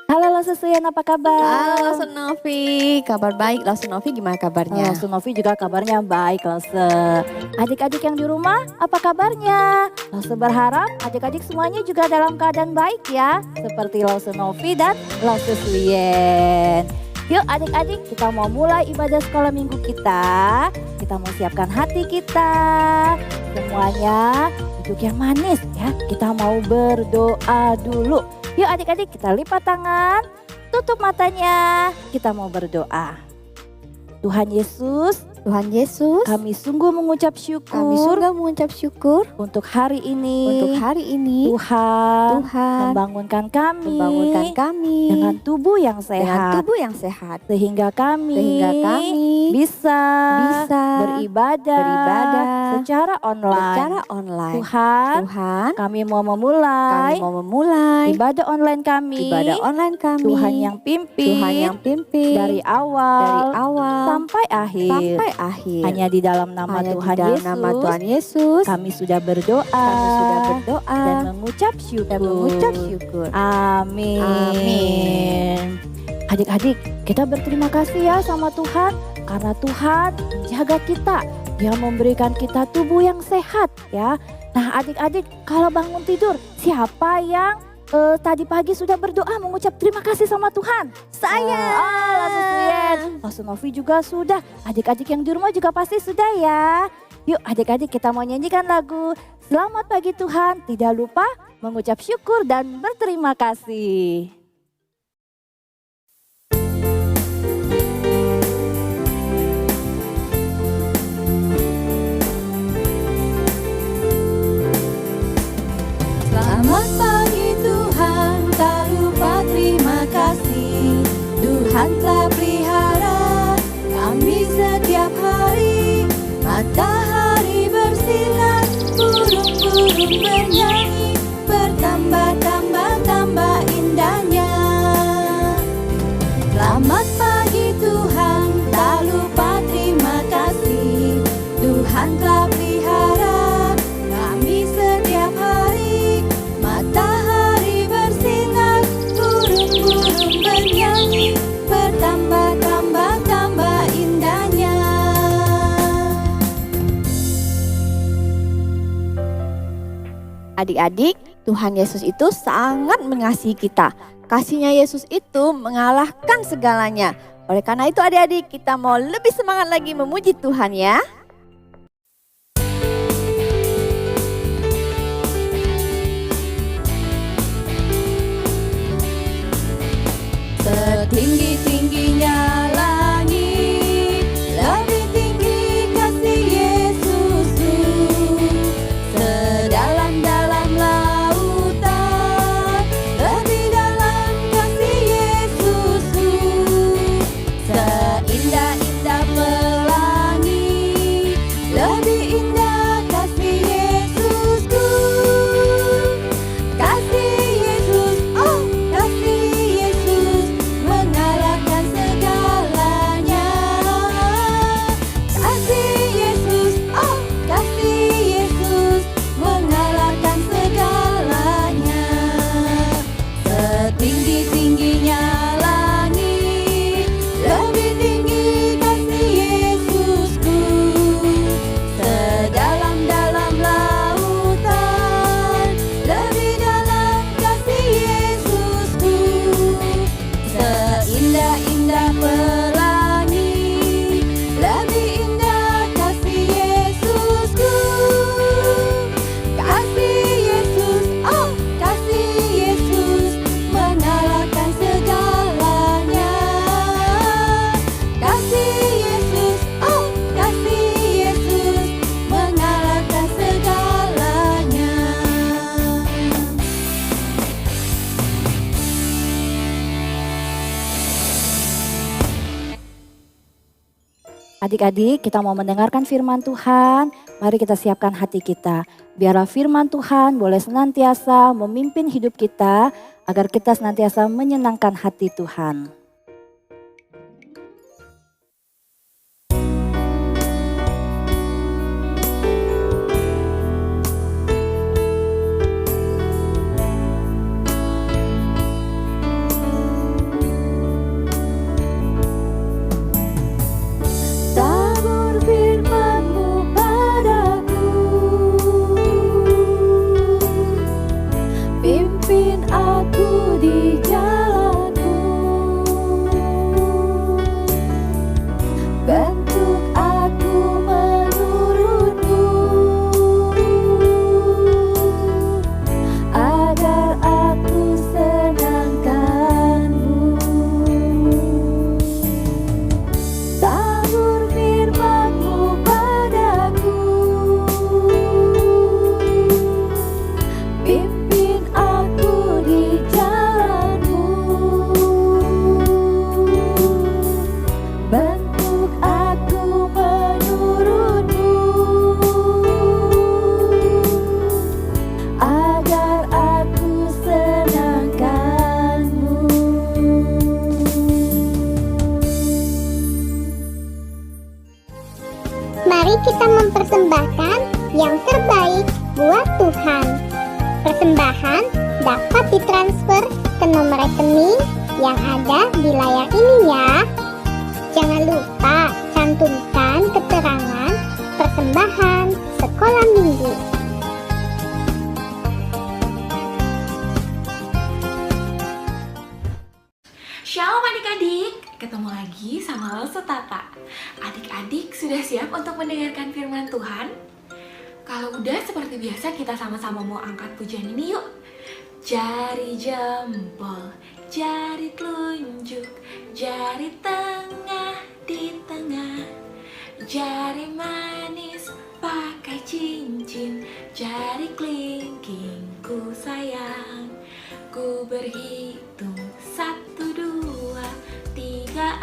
Halo Losusuyan, apa kabar? Halo Novi, kabar baik. Novi gimana kabarnya? Novi juga kabarnya baik Lose. Adik-adik yang di rumah, apa kabarnya? Lose berharap adik-adik semuanya juga dalam keadaan baik ya. Seperti Lose Novi dan Losusuyen. Yuk adik-adik, kita mau mulai ibadah sekolah minggu kita. Kita mau siapkan hati kita. Semuanya duduk yang manis ya. Kita mau berdoa dulu. Yuk adik-adik, kita lipat tangan, tutup matanya, kita mau berdoa. Tuhan Yesus, kami sungguh mengucap syukur untuk hari ini. Tuhan membangunkan kami dengan tubuh yang sehat. Sehingga kami bisa beribadah secara online. Tuhan, kami mau memulai ibadah online kami. Tuhan yang pimpin dari awal sampai akhir. Hanya di dalam nama Tuhan Yesus kami sudah berdoa dan mengucap syukur. Amin. Adik-adik, kita berterima kasih ya sama Tuhan karena Tuhan menjaga kita. Dia memberikan kita tubuh yang sehat ya. Nah adik-adik, kalau bangun tidur, siapa yang tadi pagi sudah berdoa mengucap terima kasih sama Tuhan? Saya. Langsung Novi juga sudah. Adik-adik yang di rumah juga pasti sudah ya. Yuk adik-adik, kita mau nyanyikan lagu Selamat Pagi Tuhan. Tidak lupa mengucap syukur dan berterima kasih. Selamat pagi Tuhan, tak lupa terima kasih. Tuhan telah pelihara kami setiap hari. Matahari bersinar, burung-burung bernyanyi, bertambah-tambah indahnya. Selamat pagi Tuhan, tak lupa terima kasih. Tuhan telah pelihara kami setiap hari. Matahari bersinar, burung-burung bernyanyi, bertambah-tambah indahnya. Adik-adik, Tuhan Yesus itu sangat mengasihi kita. Kasihnya Yesus itu mengalahkan segalanya. Oleh karena itu adik-adik, kita mau lebih semangat lagi memuji Tuhan ya. Setinggi-tingginya langit, lebih tinggi kasih Yesusku. Sedalam-dalam lautan, lebih dalam kasih Yesusku. Seindah-indah pelangi, lebih indah kasih Yesusku. Kasih Yesus, oh kasih Yesus mengalahkan segalanya. Kasih Yesus, oh kasih Yesus mengalahkan segalanya. Setinggi-tingginya langit, lebih tinggi kasih Yesusku. Sedalam-dalam lautan, lebih dalam kasih Yesusku. Seindah-indah pelangi, lebih indah kasih Yesusku. Kasih Yesus, oh kasih Yesus mengalahkan segalanya. Kasih Yesus, oh kasih Yesus mengalahkan segalanya. Adik-adik, kita mau mendengarkan firman Tuhan. Mari kita siapkan hati kita. Biarlah firman Tuhan boleh senantiasa memimpin hidup kita agar kita senantiasa menyenangkan hati Tuhan. persembahkan yang terbaik buat Tuhan. Persembahan dapat ditransfer ke nomor rekening yang ada di layar ini ya. Jangan lupa cantumkan keterangan persembahan sekolah minggu. Shalom adik-adik, ketemu lagi sama Lause Tata. Adik-adik sudah siap untuk mendengarkan firman Tuhan? Kalau udah, seperti biasa kita sama-sama mau angkat pujian ini yuk. Jari jempol, jari telunjuk, jari tengah di tengah, jari manis pakai cincin, jari kelingking ku sayang. Ku berhitung 1, 2, 3,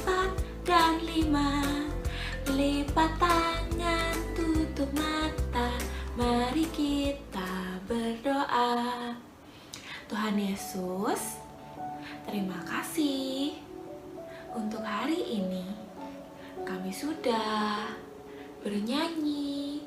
4, dan 5. Lipat tangan, tutup mata, mari kita berdoa. Tuhan Yesus, terima kasih untuk hari ini. Kami sudah bernyanyi,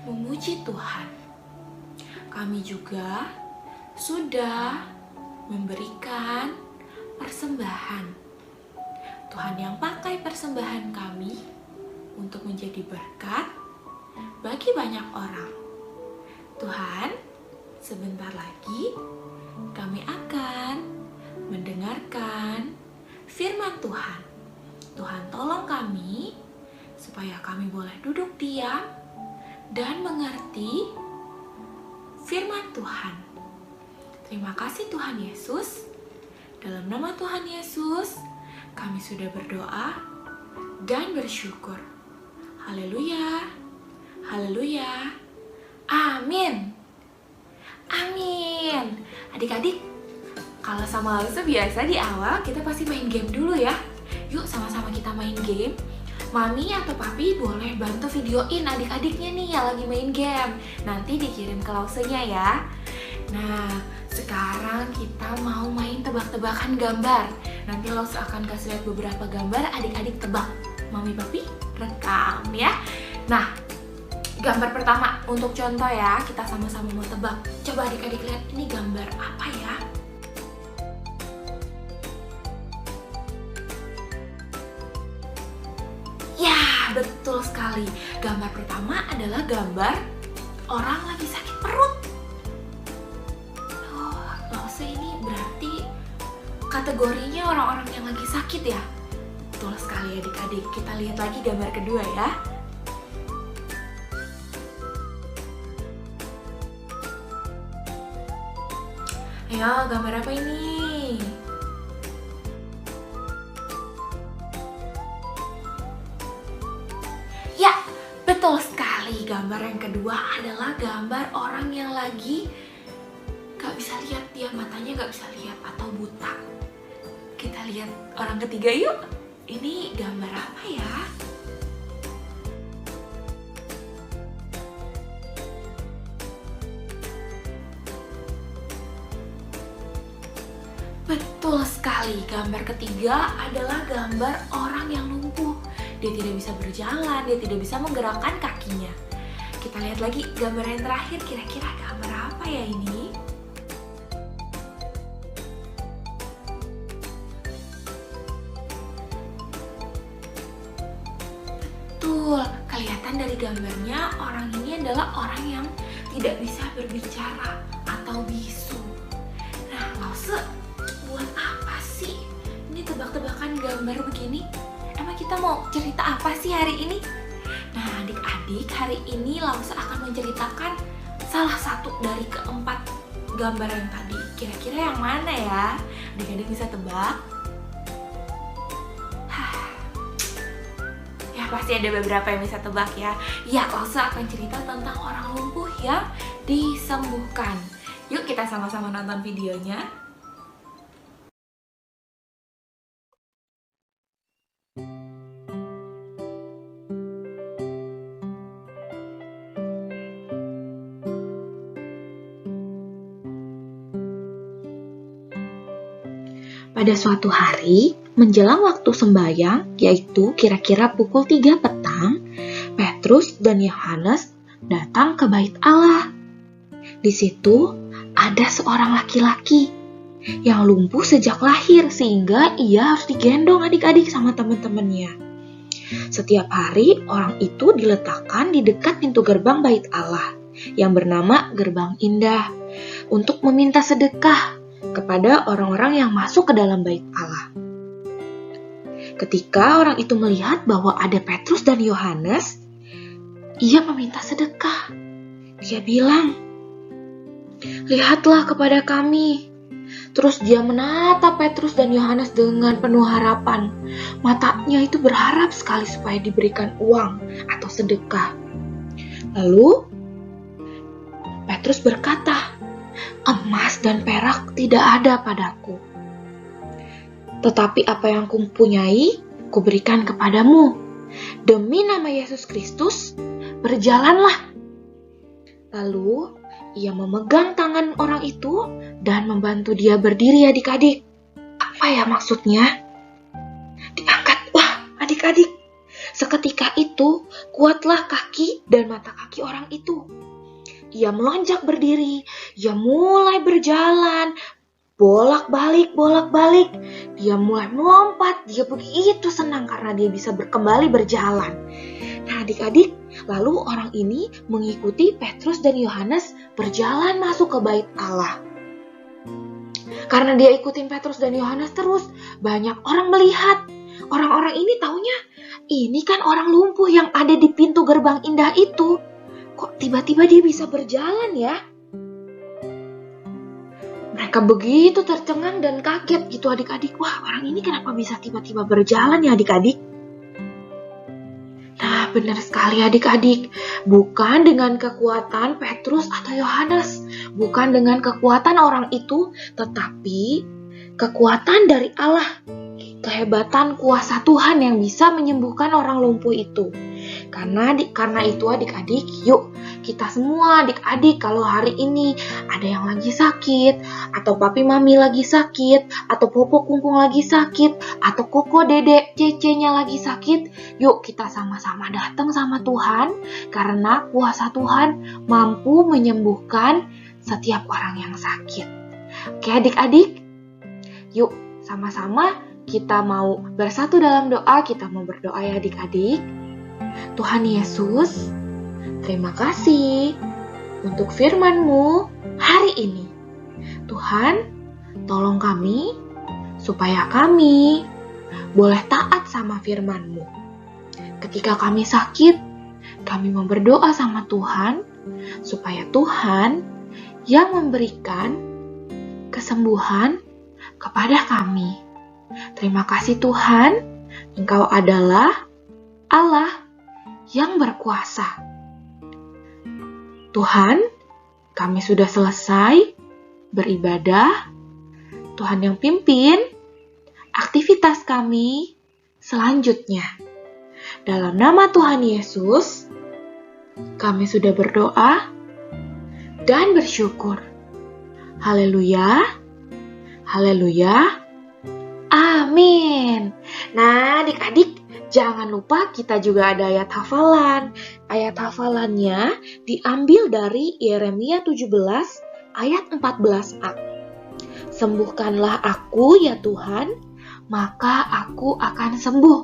memuji Tuhan. Kami juga sudah memberikan persembahan. Tuhan yang pakai persembahan kami untuk menjadi berkat bagi banyak orang. Tuhan, sebentar lagi kami akan mendengarkan firman Tuhan. Tuhan, tolong kami supaya kami boleh duduk diam dan mengerti firman Tuhan. Terima kasih Tuhan Yesus. Dalam nama Tuhan Yesus, kami sudah berdoa dan bersyukur. Haleluya, haleluya, amin, amin. Adik-adik, kalau sama Lause biasa di awal kita pasti main game dulu ya. Yuk sama-sama kita main game. Mami atau papi boleh bantu videoin adik-adiknya nih yang lagi main game. Nanti dikirim ke Lausenya ya. Nah, sekarang kita mau main tebak-tebakan gambar. Nanti Lause akan kasih lihat beberapa gambar, adik-adik tebak. Mami papi rekam ya. Nah, gambar pertama untuk contoh ya, kita sama-sama mau tebak. Coba adik-adik lihat ini gambar apa ya? Ya, betul sekali. Gambar pertama adalah gambar orang lagi sakit perut. Ini berarti kategorinya orang-orang yang lagi sakit ya. Betul sekali adik-adik. Kita lihat lagi gambar kedua ya. Ayo, gambar apa ini? Ya, betul sekali. Gambar yang kedua adalah gambar orang yang lagi gak bisa lihat, dia matanya gak bisa lihat atau buta. Kita lihat orang ketiga yuk. Ini gambar apa ya? Betul sekali, gambar ketiga adalah gambar orang yang lumpuh. Dia tidak bisa berjalan, dia tidak bisa menggerakkan kakinya. Kita lihat lagi gambar yang terakhir, kira-kira gambar apa ya ini? Betul, kelihatan dari gambarnya orang ini adalah orang yang tidak bisa berbicara atau bisu. Nah, Lause, buat apa sih ini tebak-tebakan gambar begini? Emang kita mau cerita apa sih hari ini? Nah, adik-adik, hari ini Lause akan menceritakan salah satu dari keempat gambar yang tadi. Kira-kira yang mana ya? Adik-adik bisa tebak? Pasti ada beberapa yang bisa tebak ya. Ya, Lause akan cerita tentang orang lumpuh yang disembuhkan. Yuk kita sama-sama nonton videonya. Pada suatu hari, menjelang waktu sembahyang, yaitu kira-kira pukul 3 petang, Petrus dan Yohanes datang ke bait Allah. Di situ ada seorang laki-laki yang lumpuh sejak lahir sehingga ia harus digendong adik-adik sama teman-temannya. Setiap hari orang itu diletakkan di dekat pintu gerbang bait Allah yang bernama Gerbang Indah untuk meminta sedekah kepada orang-orang yang masuk ke dalam bait Allah. Ketika orang itu melihat bahwa ada Petrus dan Yohanes, ia meminta sedekah. Dia bilang, "Lihatlah kepada kami." Terus dia menatap Petrus dan Yohanes dengan penuh harapan. Matanya itu berharap sekali supaya diberikan uang atau sedekah. Lalu Petrus berkata, "Emas dan perak tidak ada padaku. Tetapi apa yang kumpunyai, kuberikan kepadamu. Demi nama Yesus Kristus, berjalanlah." Lalu ia memegang tangan orang itu dan membantu dia berdiri adik-adik. Apa ya maksudnya? Diangkat, wah adik-adik. Seketika itu kuatlah kaki dan mata kaki orang itu. Ia melonjak berdiri, ia mulai berjalan, bolak-balik. Dia mulai melompat, dia begitu senang karena dia bisa kembali berjalan. Nah adik-adik, lalu orang ini mengikuti Petrus dan Yohanes berjalan masuk ke bait Allah. Karena dia ikutin Petrus dan Yohanes terus, banyak orang melihat. Orang-orang ini taunya, ini kan orang lumpuh yang ada di pintu gerbang indah itu. Kok tiba-tiba dia bisa berjalan ya? Mereka begitu tercengang dan kaget gitu adik-adik. Wah, orang ini kenapa bisa tiba-tiba berjalan ya adik-adik? Nah, benar sekali adik-adik. Bukan dengan kekuatan Petrus atau Yohanes. Bukan dengan kekuatan orang itu, tetapi kekuatan dari Allah. Kehebatan kuasa Tuhan yang bisa menyembuhkan orang lumpuh itu. Karena itu adik-adik, yuk kita semua adik-adik kalau hari ini ada yang lagi sakit, atau papi mami lagi sakit, atau popo kungkung lagi sakit, atau koko dedek cece-nya lagi sakit, yuk kita sama-sama datang sama Tuhan, karena kuasa Tuhan mampu menyembuhkan setiap orang yang sakit. Oke adik-adik, yuk sama-sama kita mau bersatu dalam doa, kita mau berdoa ya adik-adik. Tuhan Yesus, terima kasih untuk firman-Mu hari ini. Tuhan, tolong kami supaya kami boleh taat sama firman-Mu. Ketika kami sakit, kami mau berdoa sama Tuhan supaya Tuhan yang memberikan kesembuhan kepada kami. Terima kasih Tuhan, Engkau adalah Allah yang berkuasa. Tuhan, kami sudah selesai beribadah. Tuhan yang pimpin aktivitas kami selanjutnya. Dalam nama Tuhan Yesus, kami sudah berdoa dan bersyukur. Haleluya, haleluya, amin. Nah adik-adik, jangan lupa kita juga ada ayat hafalan. Ayat hafalannya diambil dari Yeremia 17 ayat 14a. Sembuhkanlah aku ya Tuhan, maka aku akan sembuh.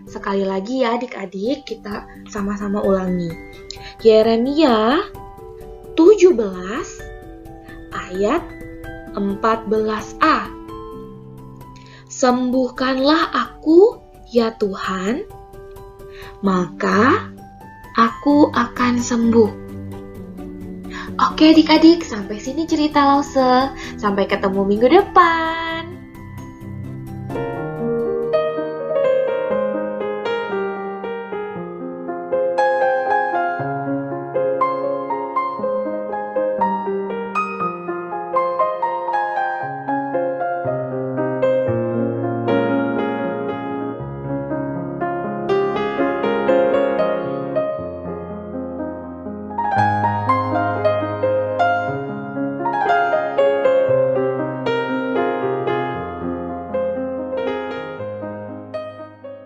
Sekali lagi ya adik-adik, kita sama-sama ulangi. Yeremia 17 ayat 14a. Sembuhkanlah aku ya Tuhan, maka aku akan sembuh. Oke adik-adik, sampai sini cerita Lause. Sampai ketemu minggu depan.